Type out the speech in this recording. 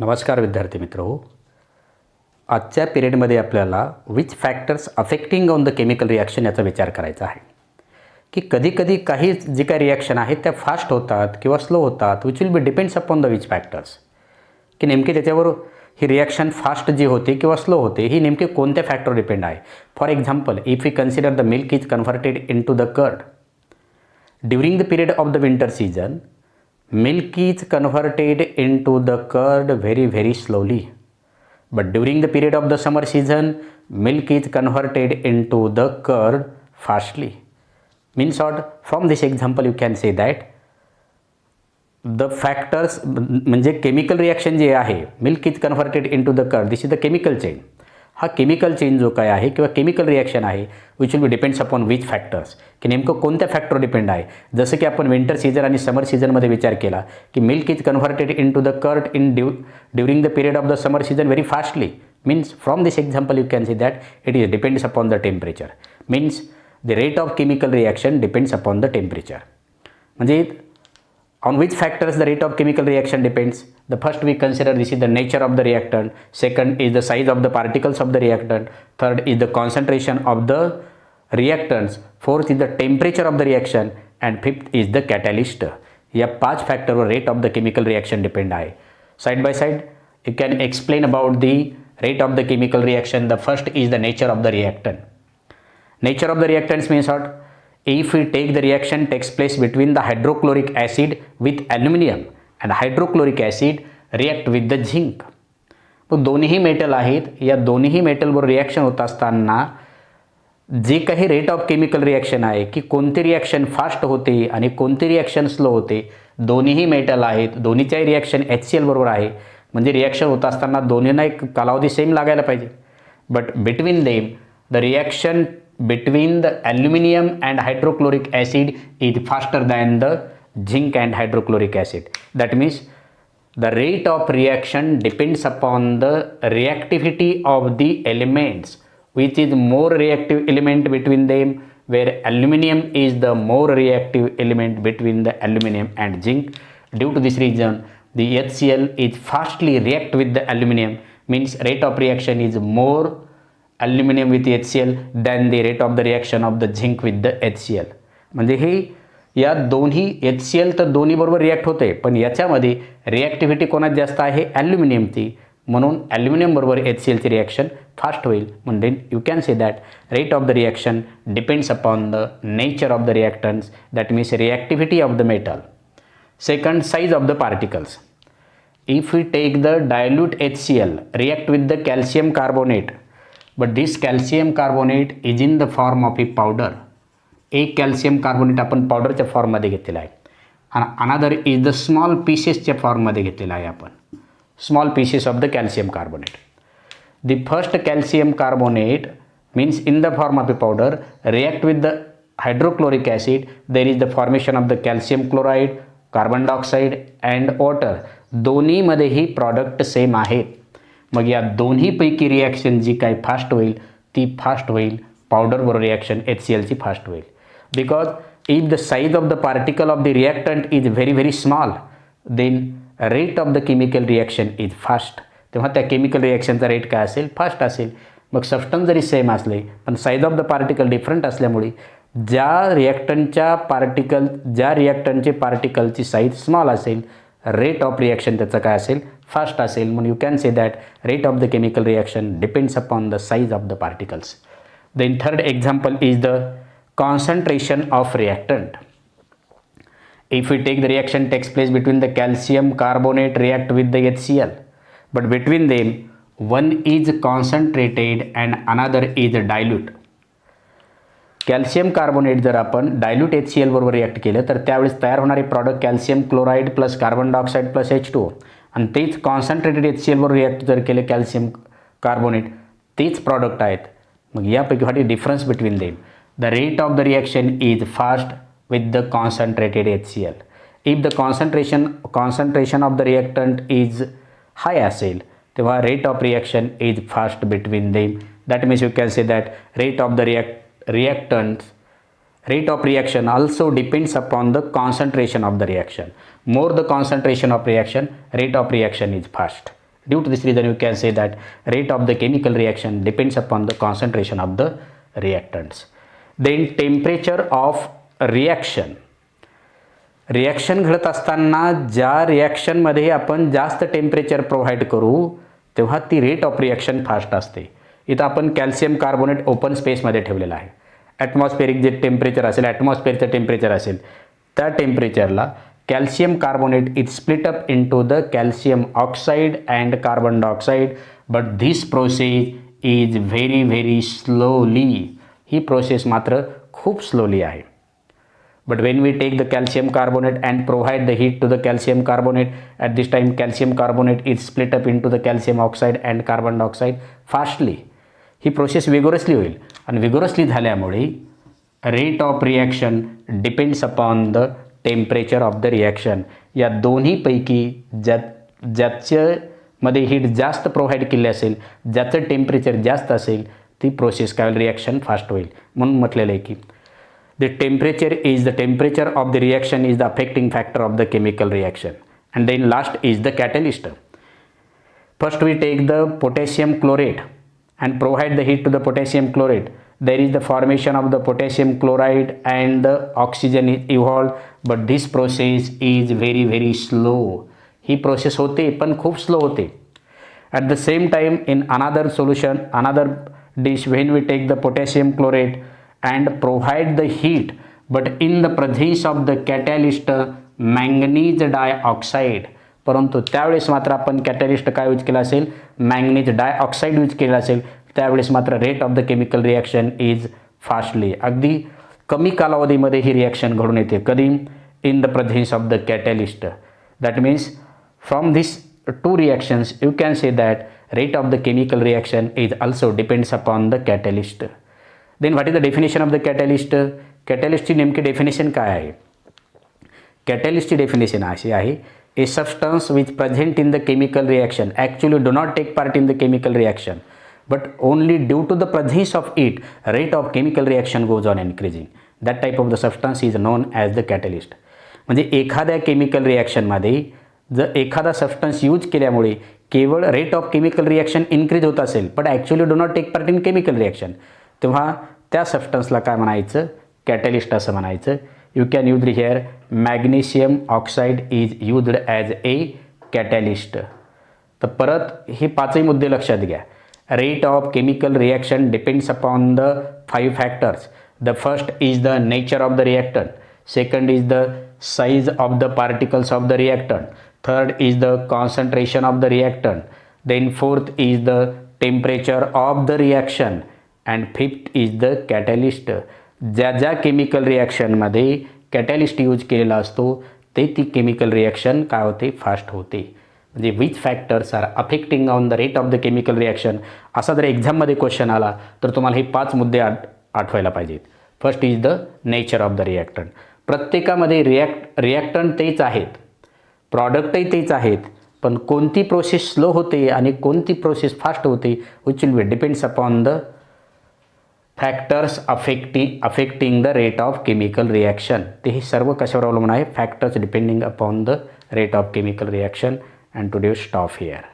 नमस्कार विद्यार्थी मित्रो. आजच्या पिरियडमध्ये आपल्याला which factors affecting on the chemical reaction याचा विचार करायचा आहे की कधी काही जी काही रिॲक्शन आहेत त्या फास्ट होतात किंवा स्लो होतात, which will be depends upon the which factors, की नेमके त्याच्यावर ही रिॲक्शन फास्ट जी होते किंवा स्लो होते ही नेमके कोणत्या फॅक्टरवर डिपेंड आहे. For example, if you consider the milk is converted into the curd during the period of the winter season, milk is converted into the curd very slowly, but during the period of the summer season milk is converted into the curd fastly. Means what? From this example you can say that the factors म्हणजे chemical reaction जे आहे, milk is converted into the curd, this is the chemical chain. हा chemical change जो काय आहे किंवा chemical reaction आहे which will be depends upon which factors, की नेमकं कोणत्या फॅक्टरवर डिपेंड आहे. जसं की आपण विंटर सीझन आणि समर सीझनमध्ये विचार केला की milk is converted into the curd in during the period of the summer season very fastly. Means from this example you can see that it is depends upon the temperature. Means the rate of chemical reaction depends upon the temperature. म्हणजे on which factors the rate of chemical reaction depends? The first we consider this is the nature of the reactant, second is the size of the particles of the reactant, third is the concentration of the reactants, fourth is the temperature of the reaction, and fifth is the catalyst. या 5 फॅक्टरवर rate of the chemical reaction depend आहे. Side by side you can explain about the rate of the chemical reaction. The first is the nature of the reactant. Nature of the reactants means what? If we take the reaction takes place between the hydrochloric acid with aluminum and hydrochloric acid react with the zinc. तो दोन्ही metal आहेत, या दोन्ही मेटलवर reaction होत असताना जे काही rate of chemical reaction आहे की कोणती रिॲक्शन फास्ट होते आणि कोणती रिॲक्शन स्लो होते, दोन्हीही मेटल आहेत, दोन्हीच्याही रिॲक्शन HCl बरोबर आहे. म्हणजे रिॲक्शन होत असताना दोन्हींना एक कालावधी सेम लागायला पाहिजे. But between them the reaction between the aluminum and hydrochloric acid is faster than the zinc and hydrochloric acid. That means the rate of reaction depends upon the reactivity of the elements, which is more reactive element between them, where aluminum is the more reactive element between the aluminum and zinc. Due to this reason the HCl is fastly react with the aluminum, means rate of reaction is more aluminum with HCl than the rate of the reaction of the zinc with the HCl. म्हणजे हे या दोन्ही HCl तर दोन्ही बरोबर react होते, पण याच्यामध्ये रिॲक्टिव्हिटी कोणात जास्त आहे? ॲल्युमिनियमची. म्हणून ॲल्युमिनियम बरोबर HClची रिॲक्शन फास्ट होईल. म्हणजे you can say that rate of the reaction depends upon the nature of the reactants, that means reactivity of the metal. Second, size of the particles. If we take the dilute HCl react with the calcium carbonate, but this calcium carbonate is in the form of a powder. एक calcium carbonate आपण पावडरच्या फॉर्ममध्ये घेतलेला आहे आणि another is the small पीसेसच्या फॉर्ममध्ये घेतलेला आहे आपण. Small pieces of the calcium carbonate. The first calcium carbonate means in the form of a powder react with the hydrochloric acid, there is the formation of the calcium chloride, carbon dioxide and water. दोन्हीमध्येही product same आहेत. मग या दोन्हीपैकी reaction जी काही fast होईल ती fast होईल पावडरबरोबर रिॲक्शन HClची फास्ट होईल. Because if the size of the particle of the reactant is very small, then rate of the chemical reaction is fast. तेव्हा त्या केमिकल रिॲक्शनचा रेट काय असेल? फास्ट असेल. मग सबस्टन्स जरी सेम असले पण size of the particle different असल्यामुळे ज्या रिॲक्टंटचे पार्टिकलची साईज स्मॉल असेल, रेट ऑफ रिॲक्शन त्याचं काय असेल? फास्ट असेल. म्हणून you can say that rate of the chemical reaction depends upon the size of the particles. Then third example is the concentration of reactant. If we take the reaction takes place between the calcium carbonate react with the HCl, but between them one is concentrated and another is dilute. Calcium carbonate जर आपण dilute HCl बरोबर react केलं तर त्यावेळेस तयार होणारे product calcium chloride plus carbon dioxide plus H2O, आणि तेच कॉन्सन्ट्रेटेड HCl बरोबर रिॲक्ट जर केले कॅल्शियम कार्बोनेट, तेच प्रॉडक्ट आहेत. मग यापैकी what is difference between them? The rate of the reaction is fast with the concentrated HCl. If the concentration of the reactant is high असेल तेव्हा rate of reaction is fast between them. That means you can say that rate of the reactants rate of reaction also depends upon the concentration of the reaction. More the concentration of reaction, rate of reaction is fast. Due to this reason, you can say that rate of the chemical reaction depends upon the concentration of the reactants. Then temperature of reaction. Reaction घडत असताना ज्या रिॲक्शनमध्ये आपण जास्त temperature provide करू तेव्हा ती rate of reaction fast असते. इथं आपण कॅल्शियम कार्बोनेट ओपन स्पेसमध्ये ठेवलेलं आहे. ॲटमॉस्फेरिक जे टेम्परेचर असेल, ॲटमॉस्फेअरचं टेम्परेचर असेल, त्या टेम्परेचरला calcium carbonate is split up into the calcium oxide and carbon dioxide, but this process is very slowly. He process मात्र खूप स्लोली आहे. But when we take the calcium carbonate and provide the heat to the calcium carbonate, at this time calcium carbonate is split up into the calcium oxide and carbon dioxide fastly. He process vigorously होईल आणि vigorously झाल्यामुळे rate of reaction depends upon the temperature of the reaction. या दोन्हीपैकी ज्याच्यामध्ये heat जास्त provide केली असेल, ज्याचं टेम्परेचर जास्त असेल, ती प्रोसेस काय होईल, रिॲक्शन फास्ट होईल. म्हणून म्हटलेलं आहे की the temperature is the temperature of the reaction is the affecting factor of the chemical reaction. And then last is the catalyst. First we take the potassium chlorate and provide the heat to the potassium chlorate. There is the formation of the potassium chloride and the oxygen is evolved, but this process is very slow. He process होते पण खूप slow होते. At the same time, in another solution, another dish, when we take the potassium chlorate and provide the heat, but in the presence of the catalyst manganese dioxide, परंतु त्यावेळेस मात्र आपण catalyst काय use केला असेल, manganese dioxide use केला असेल, त्यावेळेस मात्र rate of the chemical reaction is fastly. अगदी कमी कालावधीमध्ये ही रिॲक्शन घडून येते. कधी, in the presence of the catalyst. That means from this two reactions you can say that rate of the chemical reaction is also depends upon the catalyst. Then what is the definition of the catalyst. कॅटलिस्टची नेमकी definition काय आहे. कॅटलिस्टची definition अशी आहे, a substance which present in the chemical reaction actually do not take part in the chemical reaction, but only due to the presence of it, rate of chemical reaction goes on increasing. That type of the substance is known as the catalyst. म्हणजे एखाद्या chemical रिॲक्शनमध्ये जर एखादा substance use केल्यामुळे केवळ rate of chemical reaction increase होत असेल, but actually do not take part in chemical reaction, तेव्हा त्या सबस्टन्सला काय म्हणायचं, कॅटलिस्ट असं म्हणायचं. You can use here magnesium oxide is used as a catalyst. तर परत हे पाचही मुद्दे लक्षात घ्या. Rate of chemical reaction depends upon the 5 factors. The first is the nature of the reactant. Second is the size of the particles of the reactant. Third is the concentration of the reactant. Then fourth is the temperature of the reaction. And fifth is the catalyst. ज्या chemical रिॲक्शनमध्ये catalyst use केलेला असतो ते ती chemical reaction काय होते, fast होते. म्हणजे which factors are affecting on the rate of the chemical reaction. असा जर एक्झाममध्ये क्वेश्चन आला तर तुम्हाला हे 5 मुद्दे आठवायला पाहिजेत. First is the nature of the reactant. प्रत्येकामध्ये रिॲक्टंट तेच आहेत, प्रॉडक्टही तेच आहेत, पण कोणती प्रोसेस स्लो होते आणि कोणती प्रोसेस फास्ट होते which will be depends upon the factors affecting the rate of chemical reaction. ते हे सर्व कशावर अवलंबून आहे, factors depending upon the rate of chemical reaction. And today stop here.